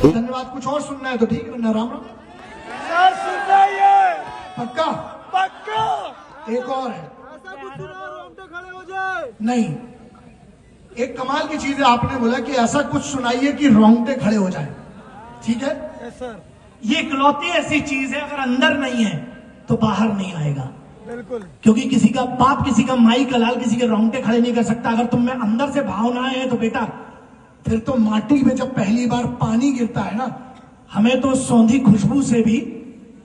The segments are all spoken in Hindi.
धन्यवाद। कुछ और सुनना है तो ठीक है, वरना राम राम। सर सुनना ही है, पक्का? पक्का। एक और है। ऐसा कुछ सुना रोंगटे खड़े हो जाए। नहीं, एक कमाल की चीज है, आपने बोला कि ऐसा कुछ सुनाइए कि रोंगटे खड़े हो जाए। ठीक है यस सर, ये इकलौती ऐसी चीज है, अगर अंदर नहीं है तो बाहर नहीं आएगा। बिल्कुल। क्योंकि किसी का बाप, किसी का माई का लाल, किसी के रोंगटे खड़े नहीं कर सकता। अगर तुम में अंदर से भावनाएं हैं तो बेटा फिर तो माटी में जब पहली बार पानी गिरता है ना, हमें तो सौंधी खुशबू से भी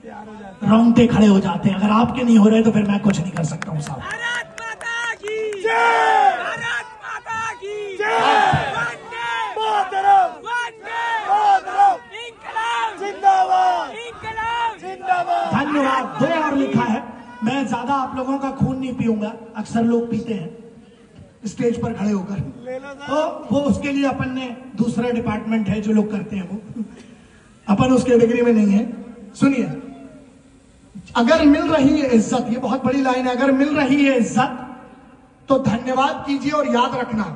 प्यार हो जाता रोंगटे खड़े हो जाते हैं। अगर आपके नहीं हो रहे तो फिर मैं कुछ नहीं कर सकता हूँ साहब। भारत माता की जय, भारत माता की जय, वंदे मातरम, वंदे मातरम, इंकलाब जिंदाबाद, इंकलाब। जिंदाबाद। धन्यवाद। 2 और लिखा है। मैं ज्यादा आप लोगों का खून नहीं पीऊंगा, अक्सर लोग पीते हैं स्टेज पर खड़े होकर, ले लो सर। तो वो उसके लिए अपन ने दूसरा डिपार्टमेंट है जो लोग करते हैं, वो अपन उस कैटेगरी में नहीं है। सुनिए, अगर मिल रही है इज्जत, ये बहुत बड़ी लाइन है, अगर मिल रही है इज्जत तो धन्यवाद कीजिए और याद रखना।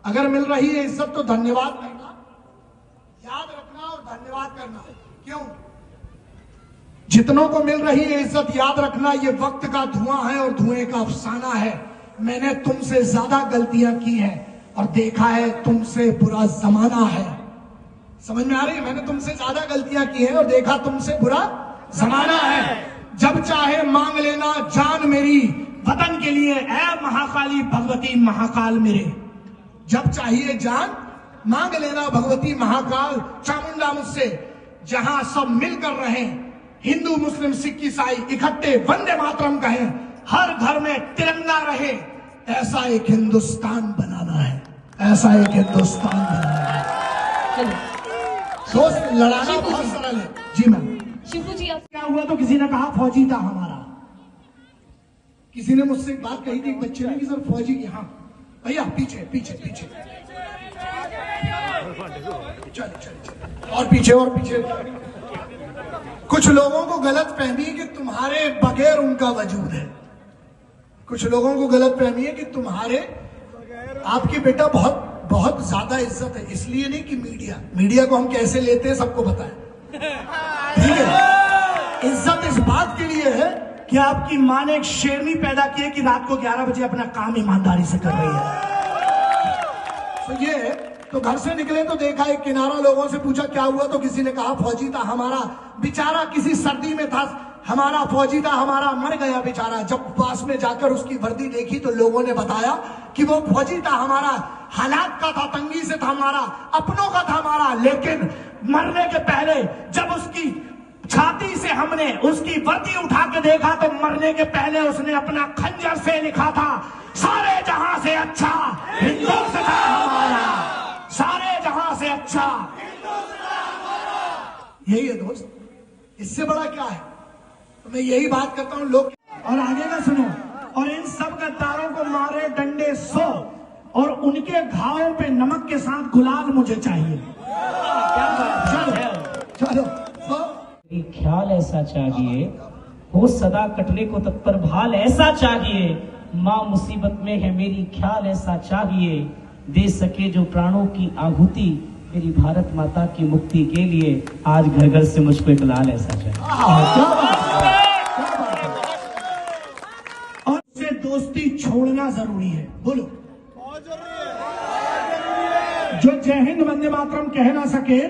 अगर मिल रही है इज्जत तो धन्यवाद करना, याद रखना और धन्यवाद करना। क्यों? जितनों को मिल रही है इज्जत, याद रखना ये वक्त का धुआं है और धुएं का अफसाना है। मैंने तुमसे ज्यादा गलतियां की हैं और देखा है तुमसे बुरा जमाना है। समझ में आ रही है? मैंने तुमसे ज्यादा गलतियां की हैं और देखा तुमसे बुरा जमाना है। जब चाहे मांग लेना जान मेरी वतन के लिए, ऐ महाकाली भगवती महाकाल मेरे। जब चाहिए जान मांग लेना भगवती महाकाल चामुंडा मुझसे। जहां सब मिलकर रहे, हिंदू मुस्लिम सिख ईसाई इकट्ठे वंदे मातरम कहें, हर घर में तिरंगा रहे, ऐसा एक हिंदुस्तान बनाना है, ऐसा एक हिंदुस्तान बनाना है। दोस्त, लड़ाना बहुत सरल है। जी मैम। शिवू जी आप क्या हुआ तो किसी ने कहा फौजी था हमारा। किसी ने मुझसे एक बात कही थी एक बच्चे ने कि सर फौजी की, हाँ भैया पीछे पीछे पीछे, चल चल चल, और पीछे और पीछे। कुछ लोगों को गलत फहमी है कि तुम्हारे बगैर उनका वजूद है। कुछ लोगों को गलत फहमी है कि तुम्हारे, आपकी बेटा बहुत बहुत ज्यादा इज्जत है। इसलिए नहीं कि मीडिया को हम कैसे लेते हैं सबको पता है, ठीक है? इज्जत इस बात के लिए है कि आपकी माँ ने एक शेरनी पैदा की है कि रात को 11 बजे अपना काम ईमानदारी से कर रही है। तो ये तो घर से निकले तो देखा एक किनारा, लोगों से पूछा क्या हुआ तो किसी ने कहा फौजी था हमारा। बेचारा किसी सर्दी में था, हमारा फौजी था हमारा, मर गया बेचारा। जब पास में जाकर उसकी वर्दी देखी तो लोगों ने बताया कि वो फौजी था हमारा, हालात का था, तंगी से था हमारा, अपनों का था हमारा। लेकिन मरने के पहले जब उसकी छाती से हमने उसकी वर्दी उठा के देखा तो मरने के पहले उसने अपना खंजर से लिखा था, सारे जहां से अच्छा हिंदुस्तान हमारा, सारे जहां से अच्छा। यही है दोस्त, इससे बड़ा क्या है? तो मैं यही बात करता हूं लोग। और आगे ना सुनो, और इन सब गद्दारों को मारे डंडे 100 और उनके घावों पे नमक के साथ गुलाल मुझे चाहिए। चलो चलो, ख्याल ऐसा चाहिए हो सदा कटने को तत्पर भाल ऐसा चाहिए, माँ मुसीबत में है मेरी ख्याल ऐसा चाहिए, दे सके जो प्राणों की आहुति मेरी भारत माता की मुक्ति के लिए, आज घर घर से मुझको एक लाल ऐसा चाहिए। क्या बात है, क्या बात है। और उससे दोस्ती छोड़ना जरूरी है। बोलो, बहुत जरूरी है। जो जय हिंद वंदे मातरम कह ना सके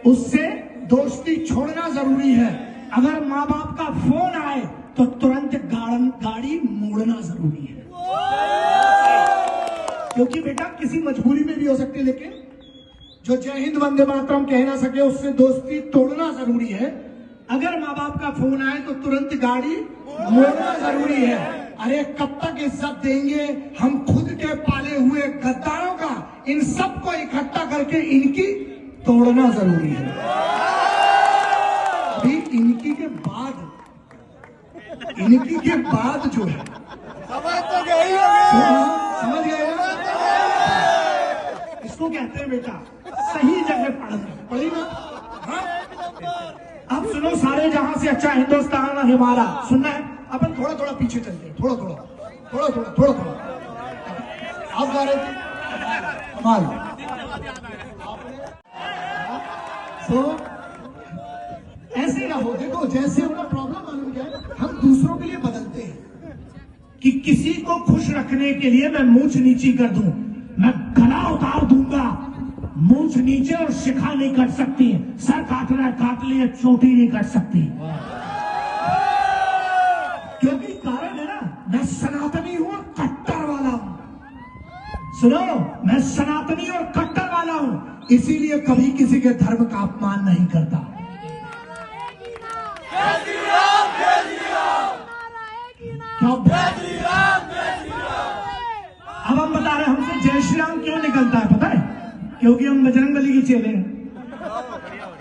उससे दोस्ती छोड़ना जरूरी है। अगर माँ बाप का फोन आए तो तुरंत गाड़ी मोड़ना जरूरी है, क्योंकि बेटा किसी मजबूरी में भी हो सकती है। लेकिन जो जय हिंद वंदे मातरम कह ना सके उससे दोस्ती तोड़ना जरूरी है। अगर माँ बाप का फोन आए तो तुरंत गाड़ी मोड़ना जरूरी है। अरे कब तक इज्जत देंगे हम खुद के पाले हुए गद्दारों का? इन सबको इकट्ठा करके इनकी तोड़ना जरूरी है। अभी इनकी के बाद जो है, समझ तो गई होगी। समझ गए ना? इसको कहते हैं बेटा सही जगह पढ़ना, पढ़ी ना? हाँ? अब सुनो, सारे जहां से अच्छा हिंदुस्तान हमारा सुनना है। अपन थोड़ा थोड़ा पीछे चलते हैं, थोड़ा थोड़ा। आप गा रहे थे कमाल। तो ऐसे ना हो, देखो जैसे उनका प्रॉब्लम मालूम क्या है, हम दूसरों के लिए बदलते हैं कि किसी को खुश रखने के लिए मैं मूंछ नीची कर दूं, मैं गला उतार दूंगा, मूंछ नीचे और शिखा नहीं कट सकती, सर काटना है काट लिए, चोटी नहीं कट सकती। क्योंकि कारण है ना, मैं सनातनी हूं और कट्टर वाला हूं। सुनो, मैं सनातनी और कट्टर वाला हूं, इसीलिए कभी किसी के धर्म का अपमान नहीं करता। अब हम बता रहे हैं, हमसे जय श्री राम क्यों निकलता है पता है? क्योंकि हम बजरंगबली के चेले हैं।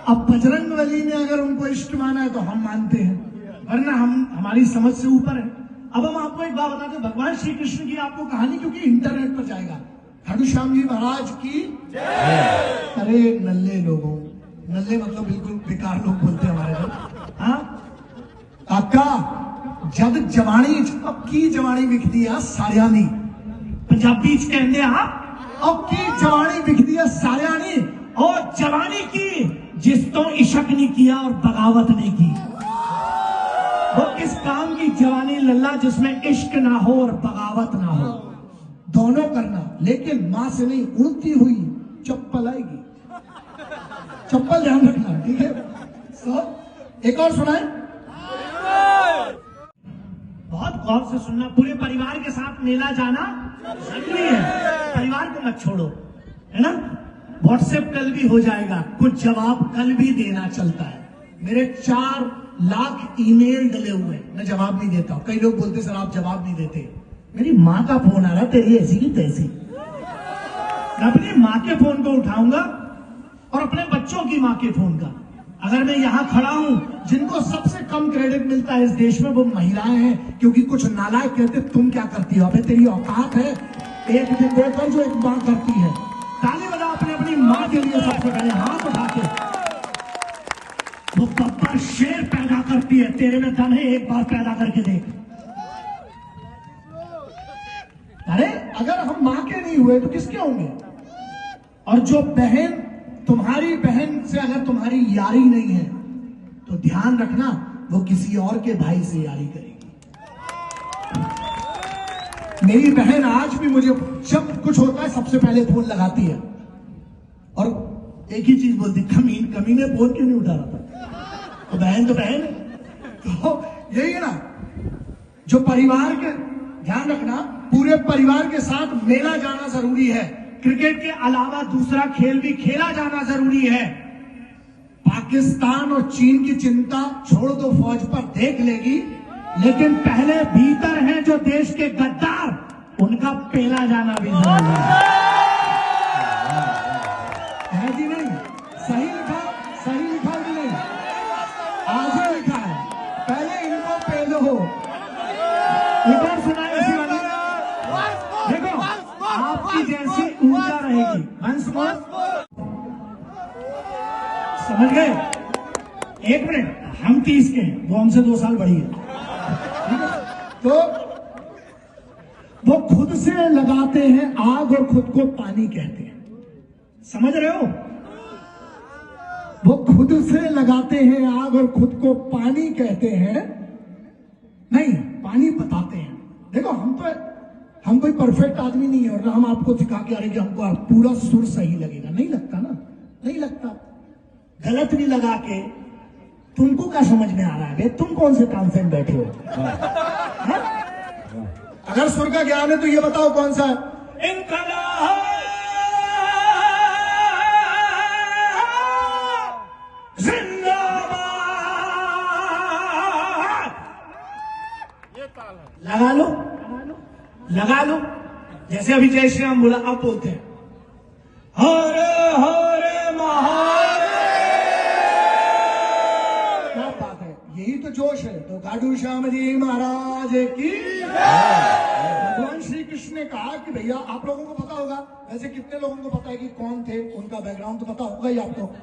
अब बजरंगबली ने अगर उनको इष्ट माना है तो हम मानते हैं, वरना हम हमारी समझ से ऊपर है। अब हम आपको एक बात बताते हैं, भगवान श्री कृष्ण की आपको कहानी, क्योंकि इंटरनेट पर जाएगा, खाटू श्याम जी महाराज की जय। अरे नल्ले लोगों, नल्ले मतलब बिल्कुल बेकार लोग बोलते हैं हमारे लोग। हाँ काका, जद जवानी अब की जवानी विकदी है सारिया नी, पंजाबी च कहते हैं अब की जवानी विकदी है सारिया नी, और जवानी की जिस तो इशक नहीं किया और बगावत नहीं की, वो किस काम की जवानी लल्ला जिसमें इश्क ना हो और बगावत ना हो, दोनों करना, लेकिन मां से नहीं, उड़ती हुई चप्पल आएगी, चप्पल ध्यान रखना, ठीक है? एक और सुनाए, बहुत गौर से सुनना, पूरे परिवार के साथ मेला जाना जरूरी है, परिवार को मत छोड़ो, है ना? व्हाट्सएप कल भी हो जाएगा, कुछ जवाब कल भी देना चलता है। मेरे 4 लाख ईमेल डले हुए हैं, मैं जवाब नहीं देता हूं। कई लोग बोलते सर आप जवाब नहीं देते, मेरी माँ का फोन आ रहा, तेरी ऐसी की तैसी, मैं अपनी माँ के फोन को उठाऊंगा और अपने बच्चों की माँ के फोन का। अगर मैं यहां खड़ा हूं, जिनको सबसे कम क्रेडिट मिलता है इस देश में वो महिलाएं हैं, क्योंकि कुछ नालायक कहते तुम क्या करती हो, अबे तेरी औकात है एक दिन वो कर जो एक मां करती है। ताली बजाओ अपनी अपनी मां के लिए सबसे पहले, हाथ उठा के। वो बब्बर शेर पैदा करती है, तेरे में दम है, एक बार पैदा करके देख। अरे अगर हम मां के नहीं हुए तो किसके होंगे? और जो बहन, तुम्हारी बहन से अगर तुम्हारी यारी नहीं है तो ध्यान रखना वो किसी और के भाई से यारी करेगी। मेरी बहन आज भी मुझे जब कुछ होता है सबसे पहले फोन लगाती है और एक ही चीज बोलती, कमीने फोन क्यों नहीं उठा रहा था? तो बहन है। तो यही है ना, जो परिवार के, ध्यान रखना, पूरे परिवार के साथ मेला जाना जरूरी है। क्रिकेट के अलावा दूसरा खेल भी खेला जाना जरूरी है। पाकिस्तान और चीन की चिंता छोड़ दो, फौज पर देख लेगी, लेकिन पहले भीतर हैं जो देश के गद्दार, उनका पेला जाना भी जरूरी है जी। नहीं सही लिखा कि नहीं? आज ही लिखा है, पहले इनको पेलो। एक और सुनाए ऐसी वाली, देखो आपकी जैसी ऊर्जा रहेगी। वंस मोर, समझ गए? 1 मिनट, हम 30 के हैं, वो हमसे 2 साल बड़ी है, तो वो खुद से लगाते हैं आग और खुद को पानी कहते हैं, समझ रहे हो? वो खुद से लगाते हैं आग और खुद को पानी कहते हैं, नहीं पानी बताते हैं। देखो हम कोई परफेक्ट आदमी नहीं है, और ना हम आपको सिखा के आ रहे कि हमको पूरा सुर सही लगेगा, नहीं लगता ना, नहीं लगता। गलत भी लगा के तुमको क्या समझ में आ रहा है? तुम कौन से तानसेन बैठे हो? अगर सुर का ज्ञान है तो ये बताओ कौन सा है? इनकलाब जिंदाबाद, लगा लो। जैसे अभी जय श्री राम बोला, आप बोलते हैं हरे हरे महादेव। क्या बात है, यही तो जोश है। तो खाटू श्याम जी महाराज की भगवान श्री कृष्ण ने कहा कि भैया, आप लोगों को पता होगा, वैसे कितने लोगों को पता है कि कौन थे, उनका बैकग्राउंड तो पता होगा ही आपको,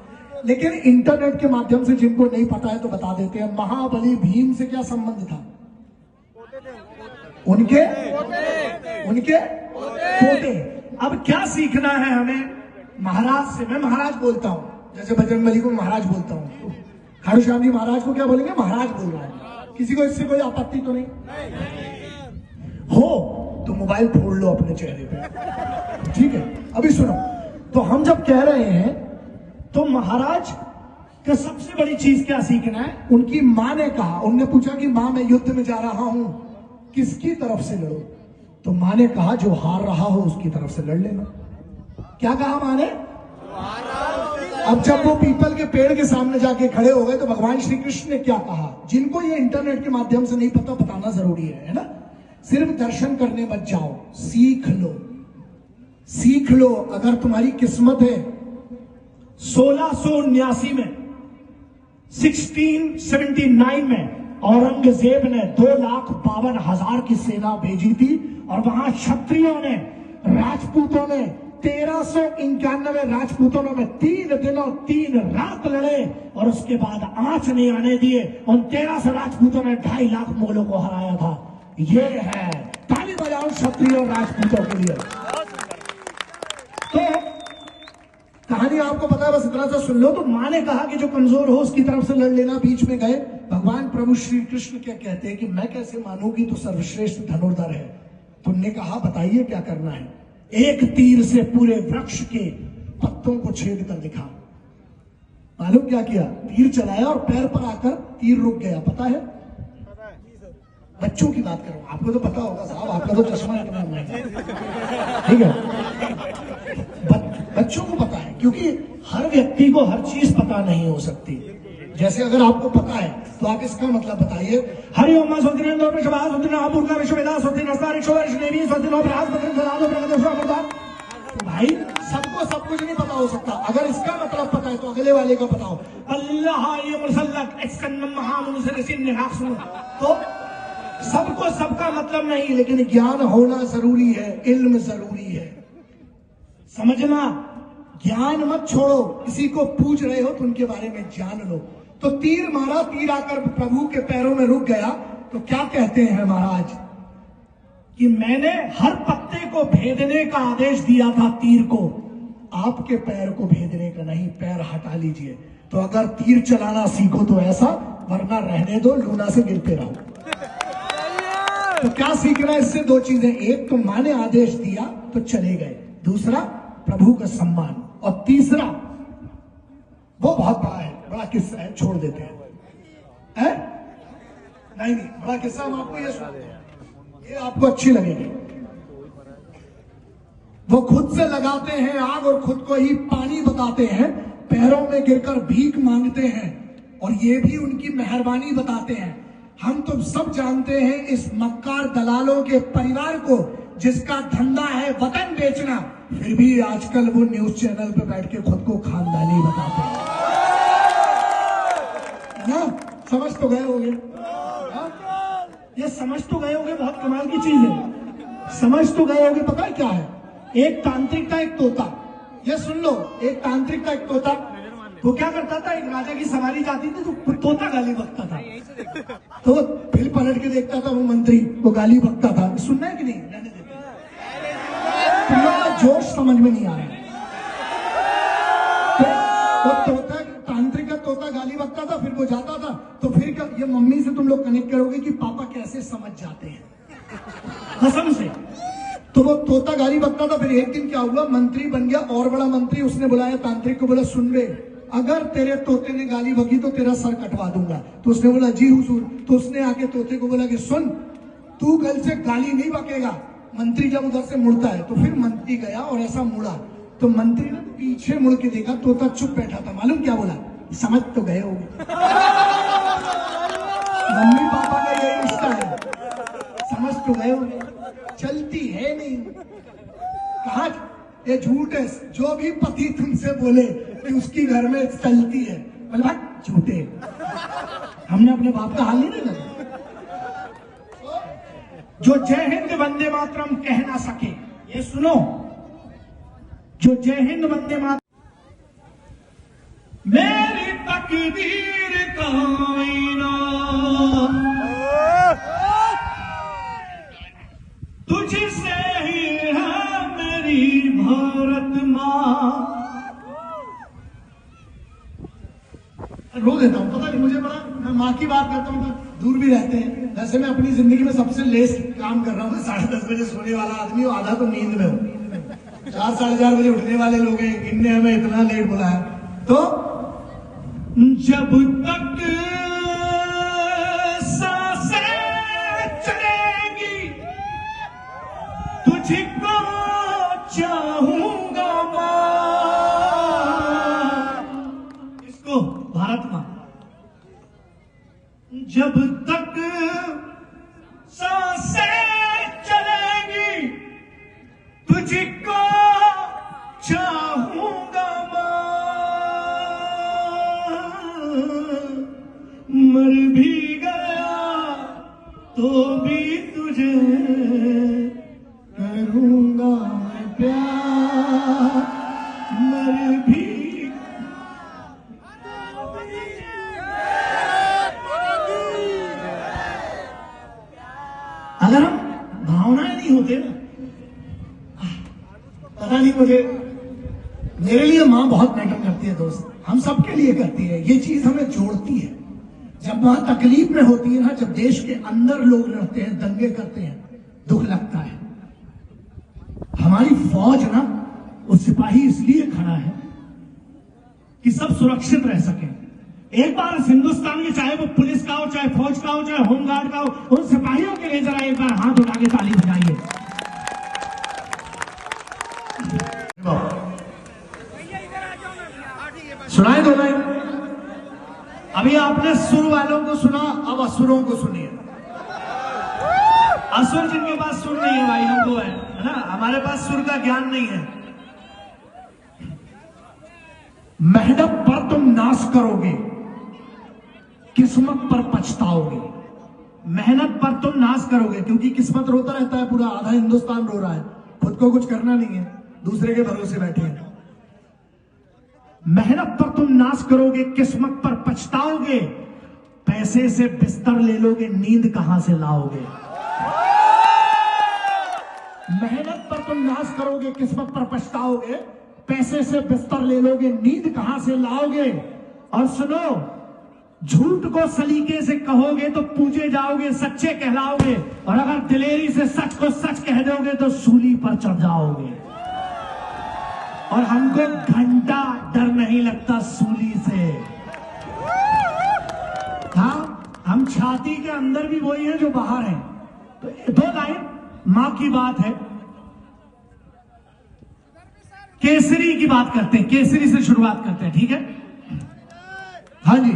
लेकिन इंटरनेट के माध्यम से जिनको नहीं पता है तो बता देते हैं। महाबली भीम से क्या संबंध था? उनके पोते। अब क्या सीखना है हमें? महाराज से मैं महाराज बोलता हूं, जैसे बजरंगबली को महाराज बोलता हूं, खाटू श्याम जी महाराज को क्या बोलेंगे? महाराज बोल रहा है। किसी को इससे कोई आपत्ति तो नहीं हो तो मोबाइल फोड़ लो अपने चेहरे पे, ठीक है? अभी सुनो, तो हम जब कह रहे हैं तो महाराज का सबसे बड़ी चीज क्या सीखना है? उनकी मां ने कहा, उनने पूछा कि मां मैं युद्ध में जा रहा हूं, किसकी तरफ से लड़ो? तो मां ने कहा जो हार रहा हो उसकी तरफ से लड़ लेना। क्या कहा मां ने? अब जब वो पीपल के पेड़ के सामने जाके खड़े हो गए तो भगवान श्री कृष्ण ने क्या कहा? जिनको ये इंटरनेट के माध्यम से नहीं पता, बताना जरूरी है ना? सिर्फ दर्शन करने मत जाओ, सीख लो, सीख लो। अगर तुम्हारी किस्मत है 1679 में, 1679 में औरंगजेब ने 2,52,000 की सेना भेजी थी और वहां क्षत्रियों ने, राजपूतों ने 1391 राजपूतों में 3 दिन और 3 रात लड़े और उसके बाद आंच नहीं आने दिए। उन 1300 राजपूतों ने 2.5 लाख मुगलों को हराया था। ये है, ताली बजाओ क्षत्रियों और राजपूतों के लिए। तो कहानी आपको पता है, बस इतना सा सुन लो। तो मां ने कहा कि जो कमजोर हो उसकी तरफ से लड़ लेना। बीच में गए भगवान प्रभु श्री कृष्ण क्या कहते हैं कि मैं कैसे मानूं कि तू सर्वश्रेष्ठ धनुर्धर है? तो उनने कहा बताइए क्या करना है? एक तीर से पूरे वृक्ष के पत्तों को छेद कर दिखा। मालूम क्या किया? तीर चलाया और पैर पर आकर तीर रुक गया। पता है? बच्चों की बात करो, आपको तो पता होगा साहब, आपका तो चश्मा इतना नहीं है, ठीक है? बच्चों को पता है, क्योंकि हर व्यक्ति को हर चीज पता नहीं हो सकती। जैसे अगर आपको पता है तो आप इसका मतलब बताइए। हरिओम तो भाई सबको सब कुछ नहीं पता हो सकता। अगर इसका मतलब पता है तो अगले वाले का बताओ। तो सबको सबका मतलब नहीं, लेकिन ज्ञान होना जरूरी है, इल्म जरूरी है, समझना। ज्ञान मत छोड़ो, किसी को पूछ रहे हो तो उनके बारे में जान लो। तो तीर मारा, तीर आकर प्रभु के पैरों में रुक गया। तो क्या कहते हैं महाराज कि मैंने हर पत्ते को भेदने का आदेश दिया था तीर को, आपके पैर को भेदने का नहीं, पैर हटा लीजिए। तो अगर तीर चलाना सीखो तो ऐसा, वरना रहने दो, लूना से गिरते रहो। तो क्या सीखना है इससे? 2 चीजें, एक तो मां ने आदेश दिया तो चले गए, दूसरा प्रभु का सम्मान, और तीसरा वो बहुत बड़ा है, बड़ा किस्सा है, छोड़ देते हैं। नहीं, बड़ा किस्सा हम आपको ये आपको अच्छी लगेगी। वो खुद से लगाते हैं आग और खुद को ही पानी बताते हैं, पैरों में गिरकर भीख मांगते हैं और ये भी उनकी मेहरबानी बताते हैं। हम तो सब जानते हैं इस मक्कार दलालों के परिवार को, जिसका धंधा है वतन बेचना, फिर भी आजकल वो न्यूज चैनल पे बैठ के खुद को खानदानी बताते हैं ना। समझ तो गए होंगे, ये समझ तो गए होंगे, बहुत कमाल की चीज है। समझ तो गए होंगे। पता है क्या है? एक तांत्रिक था, एक तोता। ये सुन लो, एक तांत्रिक था, एक तोता। वो क्या करता था, एक राजा की सवारी जाती थी तो तोता गाली बकता था। तो फिर पलट के देखता था वो मंत्री, वो गाली बकता था। सुनना है कि नहीं? रहने देते, जोश समझ में नहीं आ रहा है। तो तोता, तांत्रिक का तोता गाली बकता था, फिर वो जाता था। तो फिर क्या, ये मम्मी से तुम लोग कनेक्ट करोगे कि पापा कैसे समझ जाते हैं, कसम से। तो वो तोता गाली बकता था। फिर एक दिन क्या हुआ, मंत्री बन गया और बड़ा मंत्री। उसने बुलाया तांत्रिक को, बोला सुन बे, अगर तेरे तोते ने गाली बकी तो तेरा सर कटवा दूंगा। तो उसने बोला जी हुजूर। तो उसने आके तोते को बोला कि सुन, तू कल से गाली नहीं बकेगा। मंत्री जब उधर से मुड़ता है तो फिर मंत्री गया और ऐसा मुड़ा तो मंत्री ने पीछे मुड़ के देखा, तोता चुप बैठा था। मालूम क्या बोला? समझ तो गए होंगे। मम्मी पापा का यही रिश्ता है, समझ तो गए होंगे। चलती है नहीं, कहा ये झूठ है। जो भी पति तुमसे बोले कि उसकी घर में चलती है, बोले झूठे। हमने अपने बाप का हाल नहीं देखा। जो जय हिंद वंदे मातरम कह ना सके, ये सुनो, जो जय हिंद वंदे मातरम, मेरी तकदीर कायना तुझसे ही है मेरी भारत माँ। रो देता हूँ, पता नहीं मुझे बड़ा, मैं माँ की बात करता हूँ तो दूर भी रहते हैं। वैसे मैं अपनी जिंदगी में सबसे लेस काम कर रहा हूँ। 10:30 बजे सोने वाला आदमी हूँ, आधा तो नींद में हूँ। 4 साढ़े 4 बजे उठने वाले लोग हैं, इनने हमें इतना लेट बुलाया। तो जब तक सांसें चलेंगी तुझको चाहूंगा मां। इसको भारत मां। जब तक सांसें चलेंगी तुझको चाहूंगा मां। मर भी गया तो भी तुझे करूंगा मैं प्यार। मर भी अगर हम भावनाएं नहीं होते ना, पता नहीं मुझे, मेरे लिए मां बहुत मैटर करती है दोस्त, हम सबके लिए करती है। ये चीज हमें जोड़ती है। जब मां तकलीफ में होती है ना, जब देश के अंदर लोग लड़ते हैं, दंगे करते हैं, दुख लगता है। हमारी फौज ना, वो सिपाही इसलिए खड़ा है कि सब सुरक्षित रह सके। एक बार इस हिंदुस्तान के, चाहे वो पुलिस का हो, चाहे फौज का हो, चाहे होमगार्ड का हो, उन सिपाहियों के लिए जरा एक बार हाथ उठा के ताली बजाइए। सुनाए दो लाइन। अभी आपने सुर वालों को सुना, अब असुरों को सुनिए। असुर जिनके पास सुर नहीं है भाई, हम तो है ना, हमारे पास सुर का ज्ञान नहीं है। मेहनत पर तुम नाश करोगे, किस्मत पर पछताओगे। मेहनत पर तुम नाश करोगे, क्योंकि किस्मत रोता रहता है, पूरा आधा हिंदुस्तान रो रहा है, खुद को कुछ करना नहीं है, दूसरे के भरोसे बैठे हैं। मेहनत पर तुम नाश करोगे, किस्मत पर पछताओगे। पैसे से बिस्तर ले लोगे, नींद कहां से लाओगे। मेहनत पर तुम नाश करोगे, किस्मत पर पछताओगे। पैसे से बिस्तर ले लोगे, नींद कहां से लाओगे। और सुनो, झूठ को सलीके से कहोगे तो पूजे जाओगे, सच्चे कहलाओगे। और अगर दिलेरी से सच को सच कह दोगे तो सूली पर चढ़ जाओगे। और हमको घंटा डर नहीं लगता सूली से। हाँ, हम छाती के अंदर भी वही है जो बाहर है। तो 2 लाइन मां की बात है। केसरी की बात करते हैं, केसरी से शुरुआत करते हैं, ठीक है? हाँ जी।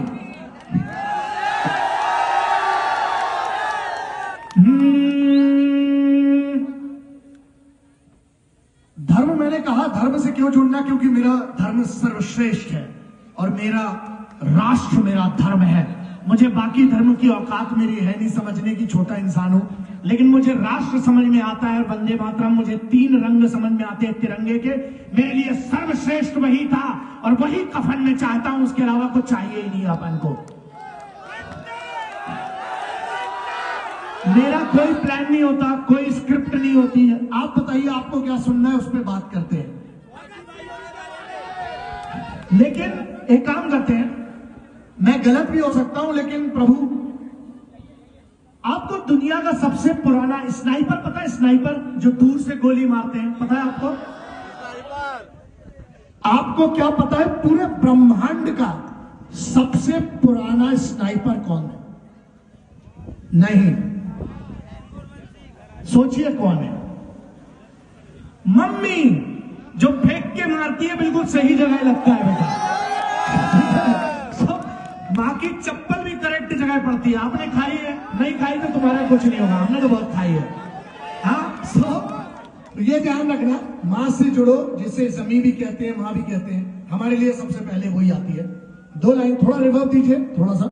धर्म, मैंने कहा धर्म से क्यों जुड़ना, क्योंकि मेरा धर्म सर्वश्रेष्ठ है और मेरा राष्ट्र मेरा धर्म है। मुझे बाकी धर्म की औकात मेरी है नहीं समझने की, छोटा इंसान हूं, लेकिन मुझे राष्ट्र समझ में आता है। वंदे मातरम, मुझे 3 रंग समझ में आते हैं तिरंगे के। मेरे लिए सर्वश्रेष्ठ वही था और वही कफन में चाहता हूं, उसके अलावा कुछ चाहिए ही नहीं अपन को। मेरा कोई प्लान नहीं होता, कोई स्क्रिप्ट नहीं होती है। आप बताइए आपको क्या सुनना है, उस पर बात करते हैं। लेकिन एक काम करते हैं, मैं गलत भी हो सकता हूं, लेकिन प्रभु, आपको दुनिया का सबसे पुराना स्नाइपर पता है? स्नाइपर जो दूर से गोली मारते हैं, पता है आपको? आपको क्या पता है पूरे ब्रह्मांड का सबसे पुराना स्नाइपर कौन है? नहीं, सोचिए कौन है? मम्मी, जो फेंक के मारती है बिल्कुल सही जगह लगता है बेटा। माँ की चप्पल भी करेक्ट जगह पड़ती है। आपने खाई है? नहीं खाई तो तुम्हारा कुछ नहीं होगा, हमने तो बहुत खाई है। हाँ, तो ये ध्यान रखना, माँ से जुड़ो, जिसे जमी भी कहते हैं, माँ भी कहते हैं। हमारे लिए सबसे पहले वही आती है। 2 लाइन थोड़ा रिवर्ब दीजिए, थोड़ा सा।